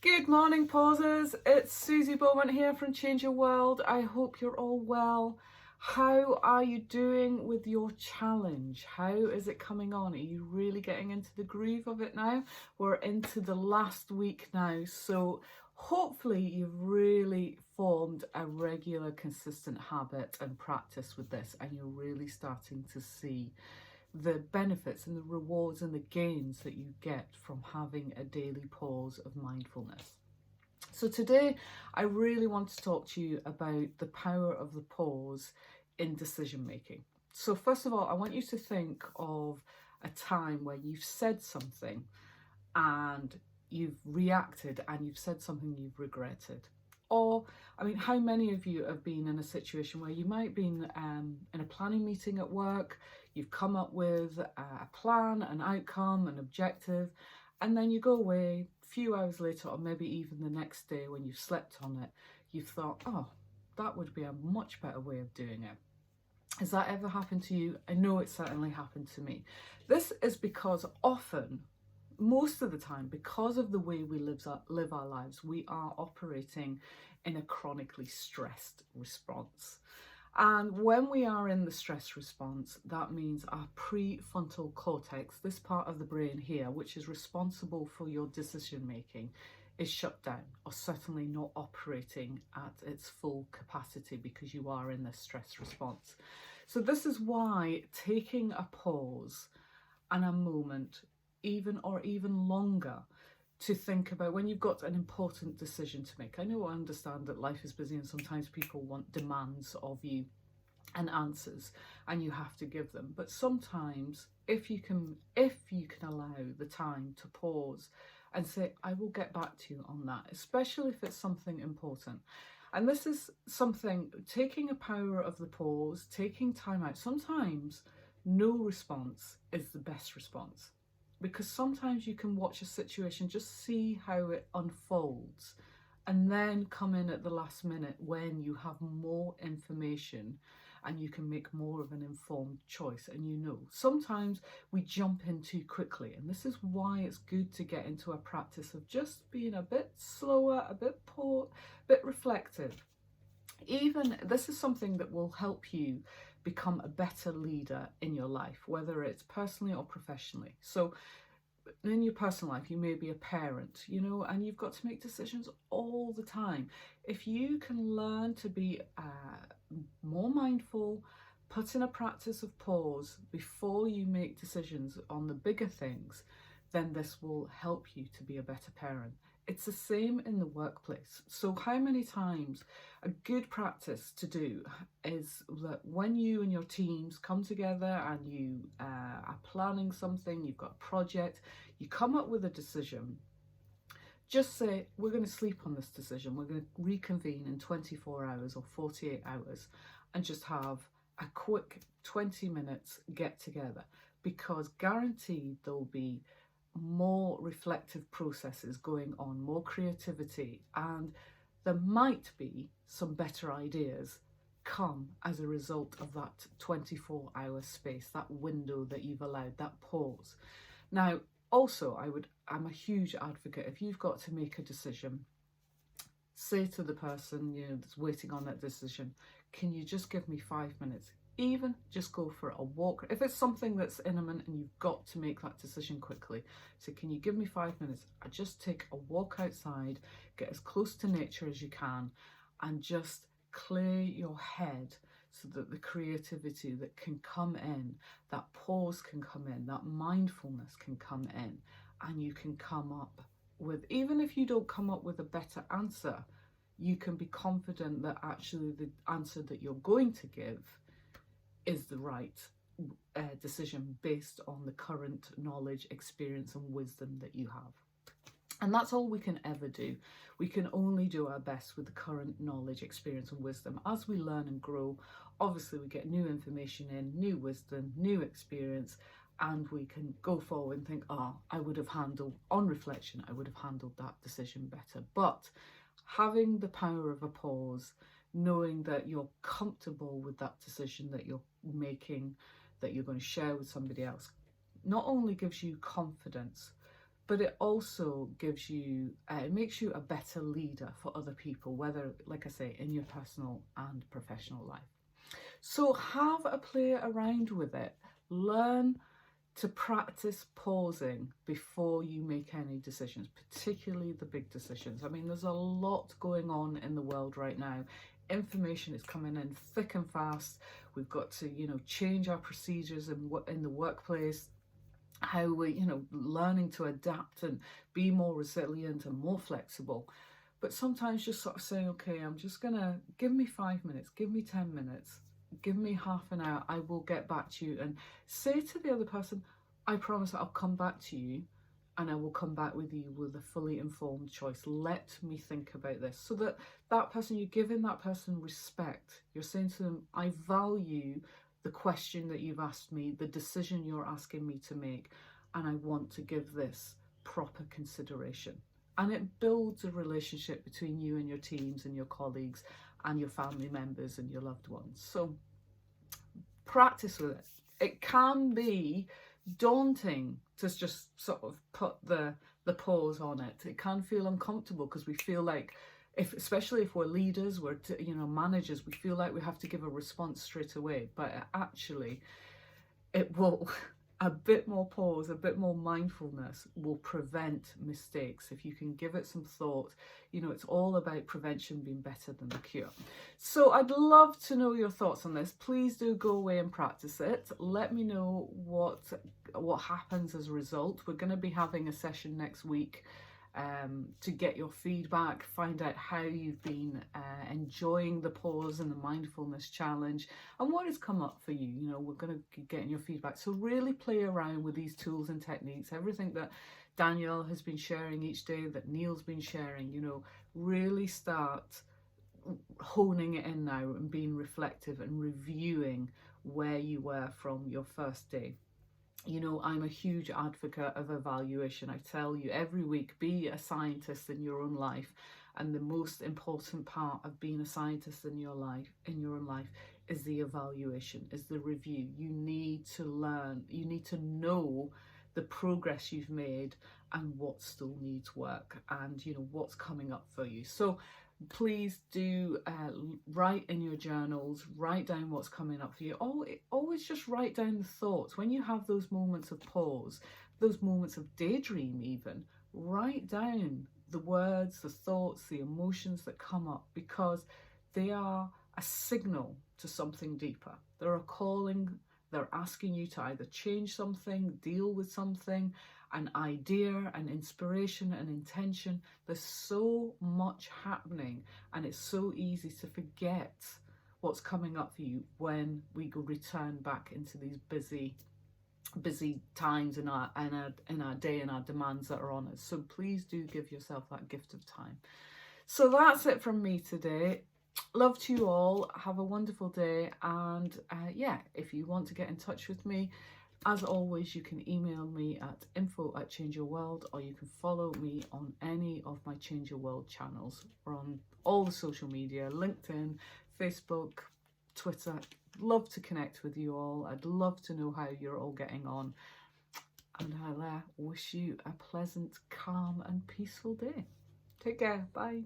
Good morning, pausers. It's Suzy Beaumont here from Change Your World. I hope you're all well. How are you doing with your challenge? How is it coming on? Are you really getting into the groove of it now? We're into the last week now, so hopefully you've really formed a regular, consistent habit and practice with this, and you're really starting to see the benefits and the rewards and the gains that you get from having a daily pause of mindfulness. So today I really want to talk to you about the power of the pause in decision making. So first of all, I want you to think of a time where you've said something and you've reacted and you've said something you've regretted. Or, how many of you have been in a situation where you might be in a planning meeting at work, you've come up with a plan, an outcome, an objective, and then you go away a few hours later, or maybe even the next day when you've slept on it, you've thought, oh, that would be a much better way of doing it. Has that ever happened to you? I know it certainly happened to me. This is because often, most of the time, because of the way we live our lives, we are operating in a chronically stressed response. And when we are in the stress response, that means our prefrontal cortex, this part of the brain here, which is responsible for your decision making, is shut down, or certainly not operating at its full capacity because you are in this stress response. So this is why taking a pause and a moment, even longer, to think about when you've got an important decision to make. I understand that life is busy and sometimes people want demands of you and answers and you have to give them, but sometimes if you can allow the time to pause and say, I will get back to you on that, especially if it's something important. And this is something, taking a power of the pause, taking time out. Sometimes no response is the best response, because sometimes you can watch a situation, just see how it unfolds, and then come in at the last minute when you have more information and you can make more of an informed choice. And sometimes we jump in too quickly, and this is why it's good to get into a practice of just being a bit slower, a bit reflective. Even this is something that will help you become a better leader in your life, whether it's personally or professionally. So in your personal life, you may be a parent, and you've got to make decisions all the time. If you can learn to be more mindful, put in a practice of pause before you make decisions on the bigger things, then this will help you to be a better parent. It's the same in the workplace. So how many times a good practice to do is that when you and your teams come together and you are planning something, you've got a project, you come up with a decision, just say, we're going to sleep on this decision. We're going to reconvene in 24 hours or 48 hours and just have a quick 20 minutes get together, because guaranteed there'll be more reflective processes going on, more creativity, and there might be some better ideas come as a result of that 24-hour space, that window that you've allowed, that pause. Now, also, I'm a huge advocate, if you've got to make a decision, say to the person that's waiting on that decision, can you just give me 5 minutes? Even just go for a walk. If it's something that's imminent and you've got to make that decision quickly, so can you give me 5 minutes? I just take a walk outside, get as close to nature as you can, and just clear your head so that the creativity that can come in, that pause can come in, that mindfulness can come in, and you can come up with, even if you don't come up with a better answer, you can be confident that actually the answer that you're going to give is the right decision based on the current knowledge, experience and wisdom that you have. And that's all we can ever do. We can only do our best with the current knowledge, experience and wisdom. As we learn and grow, obviously we get new information in, new wisdom, new experience, and we can go forward and think, I would have handled, on reflection, I would have handled that decision better. But having the power of a pause, knowing that you're comfortable with that decision that you're making, that you're going to share with somebody else, not only gives you confidence, but it also gives you, it makes you a better leader for other people, whether, like I say, in your personal and professional life. So have a play around with it. Learn to practice pausing before you make any decisions, particularly the big decisions. I mean, there's a lot going on in the world right now. Information is coming in thick and fast. We've got to, change our procedures in the workplace, how we, learning to adapt and be more resilient and more flexible. But sometimes just sort of saying, okay, I'm just gonna, give me 5 minutes, give me 10 minutes, give me half an hour, I will get back to you. And say to the other person, I promise I'll come back to you, and I will come back with you with a fully informed choice. Let me think about this. So that that person, you're giving that person respect. You're saying to them, I value the question that you've asked me, the decision you're asking me to make, and I want to give this proper consideration. And it builds a relationship between you and your teams and your colleagues and your family members and your loved ones. So practice with it. It can be daunting to just sort of put the pause on it. It can feel uncomfortable because we feel like, especially if we're leaders, we're managers, we feel like we have to give a response straight away. But actually, it will. A bit more pause, a bit more mindfulness will prevent mistakes. If you can give it some thought, it's all about prevention being better than the cure. So I'd love to know your thoughts on this. Please do go away and practice it. Let me know what happens as a result. We're going to be having a session next week to get your feedback, find out how you've been enjoying the pause and the mindfulness challenge and what has come up for you. We're going to be getting your feedback. So really play around with these tools and techniques, everything that Danielle has been sharing each day, that Neil's been sharing, really start honing it in now and being reflective and reviewing where you were from your first day. I'm a huge advocate of evaluation. I tell you every week, be a scientist in your own life. And the most important part of being a scientist in your own life, is the evaluation, is the review. You need to learn, you need to know the progress you've made and what still needs work and, what's coming up for you. So please do write in your journals, write down what's coming up for you. Always just write down the thoughts. When you have those moments of pause, those moments of daydream even, write down the words, the thoughts, the emotions that come up, because they are a signal to something deeper. They're a calling. They're asking you to either change something, deal with something, an idea, an inspiration, an intention. There's so much happening, and it's so easy to forget what's coming up for you when we return back into these busy times in our day and our demands that are on us. So please do give yourself that gift of time. So that's it from me today. Love to you all. Have a wonderful day. And if you want to get in touch with me, as always, you can email me at info@changeyourworld, or you can follow me on any of my Change Your World channels. We're on all the social media, LinkedIn, Facebook, Twitter. Love to connect with you all. I'd love to know how you're all getting on. And I'll wish you a pleasant, calm and peaceful day. Take care. Bye.